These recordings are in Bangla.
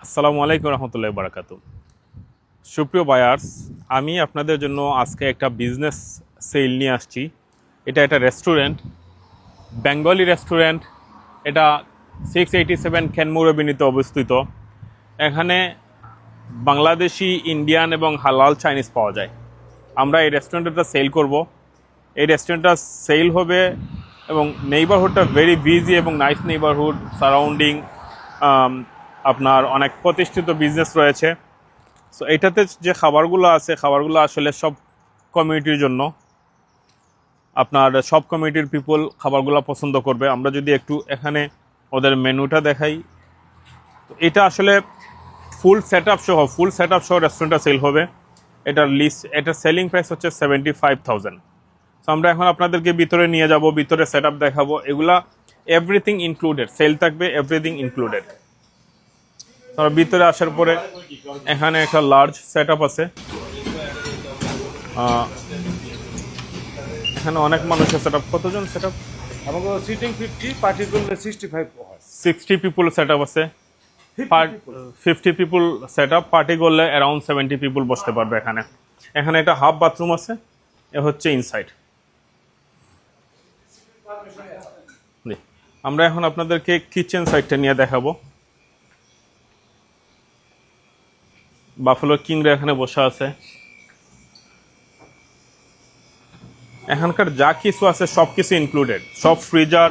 আসসালামু আলাইকুম রহমতুল্লাহি বারাকাতু। সুপ্রিয় বায়ার্স, আমি আপনাদের জন্য আজকে একটা বিজনেস সেল নিয়ে আসছি। এটা একটা রেস্টুরেন্ট, বেঙ্গলি রেস্টুরেন্ট। এটা 687 খেনমুর এভিনিউতে অবস্থিত। এখানে বাংলাদেশি, ইন্ডিয়ান এবং হালাল চাইনিজ পাওয়া যায়। আমরা এই রেস্টুরেন্টটা সেল করব। এই রেস্টুরেন্টটা সেল হবে এবং নেইবারহুডটা ভেরি বিজি এবং নাইস নেইবারহুড সারাউন্ডিং। আপনার অনেক প্রতিষ্ঠিত বিজনেস রয়েছে। সো এটাতে যে খাবারগুলো আছে, খাবারগুলো আসলে সব কমিউনিটির জন্য। আপনার সব কমিউনিটির পিপল খাবারগুলো পছন্দ করবে। আমরা যদি একটু এখানে ওদের মেনুটা দেখাই, তো এটা আসলে ফুল সেট আপ সহ রেস্টুরেন্টটা সেল হবে। এটার সেলিং প্রাইস হচ্ছে 75,000। সো আমরা এখন আপনাদেরকে ভিতরে নিয়ে যাব, ভিতরে সেট আপ দেখাবো। এগুলা এভরিথিং ইনক্লুডেড, সেল থাকবে এভরিথিং ইনক্লুডেড। ভিতরে আসার পরে এখানে একটা লার্জ সেট আপ আছে। এখানে অনেক মানুষের সেট আপ। কতজন সেট আপ? আমাকে সিটিং 50, পার্টি করলে 65 হয়। 60 পিপুল সেট আপ আছে। 50 পিপুল সেট আপ, পার্টি করলে অ্যারাউন্ড 70 পিপুল বসতে পারবে এখানে। এখানে একটা হাফ বাথরুম আছে, এ হচ্ছে ইনসাইড। আমরা এখন আপনাদেরকে কিচেন সাইডটা নিয়ে দেখাবো। বাফেলো কিংরা এখানে বসে আছে। এখানকার যা কিছু আছে সব কিছু ইনক্লুডেড, সব ফ্রিজার,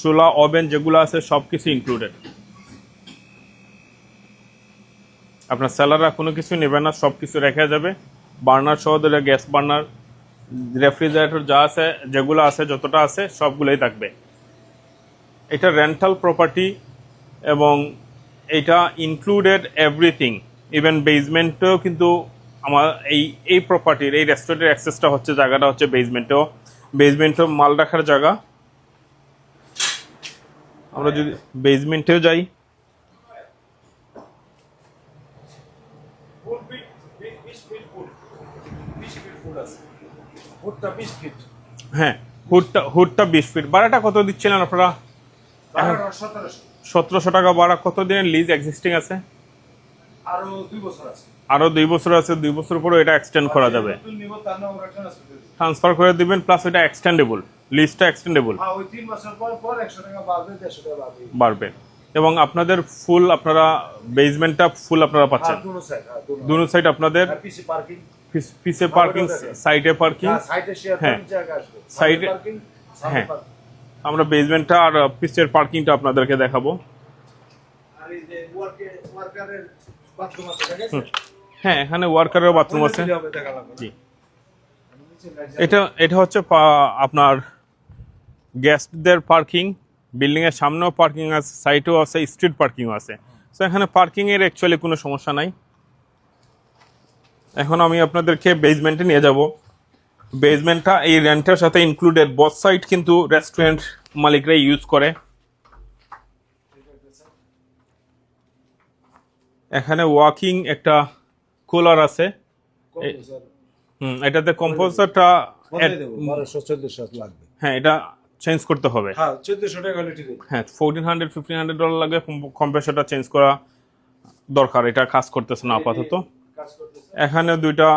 চুলা, ওভেন যেগুলো আছে সব কিছু ইনক্লুডেড। আপনার সেলাররা কোনো কিছু নেবে না, সব কিছু রেখে যাবে। বার্নার সহ ধরে গ্যাস বার্নার, রেফ্রিজারেটর যা আছে, যেগুলো আছে, যতটা আছে সবগুলোই থাকবে। এটা রেন্টাল প্রপার্টি এবং এটা ইনক্লুডেড এভরিথিং। ইভেন বেসমেন্টেও কিন্তু আমার এই প্রপার্টির, এই রেস্টুরেন্টের অ্যাক্সেসটা হচ্ছে, জায়গাটা হচ্ছে বেসমেন্টেও মাল রাখার জায়গা। আমরা যদি বেসমেন্টেও যাই, হ্যাঁ, হুডটা 20 ফিট। ভাড়াটা কত দিচ্ছিলেন আপনারা? 1700 টাকা ভাড়া। কত দিনের লিজ এক্সিস্টিং আছে? আরো 2 বছর আছে। 2 বছর পরে এটা এক্সটেন্ড করা যাবে, ট্রান্সফার করে দিবেন। প্লাস এটা এক্সটেন্ডেবল, লিজটা এক্সটেন্ডেবল বাড়বে। এবং আপনাদের ফুল, আপনারা বেসমেন্টটা ফুল আপনারা পাচ্ছেন। দুনো সাইড আপনাদের, পিছে পার্কিং, সাইডে পার্কিং। হ্যাঁ, সাইডে, হ্যাঁ। আমরা বেসমেন্টটা আর পিছের পার্কিংটা আপনাদেরকে দেখাবো। হ্যাঁ, এখানে ওয়ার্কারের বাথরুম আছে। জি, এটা হচ্ছে আপনার গেস্টদের পার্কিং। বিল্ডিং এর সামনেও পার্কিং আছে, সাইডেও আছে, স্ট্রিট পার্কিংও আছে। তো এখানে পার্কিং এর অ্যাকচুয়ালি কোনো সমস্যা নাই। এখন আমি আপনাদেরকে বেসমেন্টে নিয়ে যাব। বেসমেন্টটা এই রেন্টের সাথে ইনক্লুডেড। বোথ সাইড কিন্তু রেস্টুরেন্ট মালিকরা ইউজ করে। এখানে ওয়াকিং একটা কুলার আছে। এটাতে কম্পোজারটা লাগবে। হ্যাঁ, এটা চেঞ্জ করতে হবে। হ্যাঁ, 1400 টাকা হলে ঠিক আছে। হ্যাঁ, $1400-1500 লাগবে কম্প্রেসরটা চেঞ্জ করা দরকার। এটা কাজ করতেছে না আপাতত। এখানে দুইটা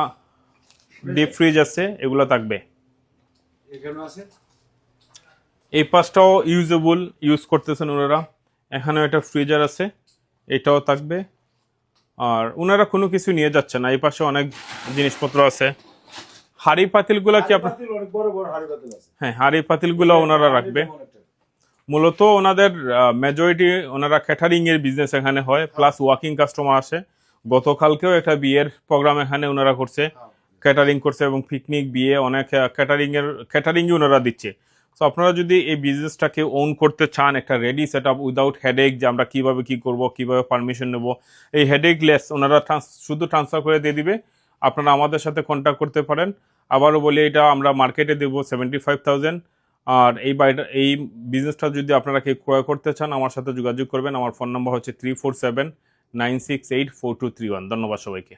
ডিপ ফ্রিজ আছে, এগুলো থাকবে। এখানে আছে, এই পাশটাও ইউজেবল, ইউজ করতেছেন ওনারা। এখানেও একটা ফ্রিজার আছে, এটাও থাকবে। আর ওনারা কোনো কিছু নিয়ে যাচ্ছে না। এই পাশে অনেক জিনিসপত্র আছে। হাড়ি পাতিলগুলো কি আপনার? বড় বড় হাড়ি পাতিল আছে। হ্যাঁ, হাড়ি পাতিলগুলো ওনারা রাখবে। মূলত ওনাদের মেজরিটি, ওনারা ক্যাটারিং এর বিজনেস এখানে হয়, প্লাস ওয়াকিং কাস্টমার আসে। গতকালকেও একটা বিয়ের প্রোগ্রাম এখানে ওনারা করছে, ক্যাটারিং করছে এবং পিকনিক, বিয়ে, অনেক ক্যাটারিং ওনারা দিচ্ছে। সো আপনারা যদি এই বিজনেসটাকে ওন করতে চান, একটা ready set up without headache, যে আমরা কিভাবে কি করব, কিভাবে পারমিশন নেব, এই হেডেক লেস ওনারা শুধু ট্রান্সফার করে দিয়ে দিবে। আপনারা আমাদের সাথে কন্ট্যাক্ট করতে পারেন। আবারও বলি, এটা আমরা মার্কেটে দেবো 75,000। আর এই বিজনেসটা যদি আপনারা কেউ ক্রয় করতে চান, আমার সাথে যোগাযোগ করবেন। আমার ফোন নম্বর হচ্ছে 3479684231। ধন্যবাদ সবাইকে।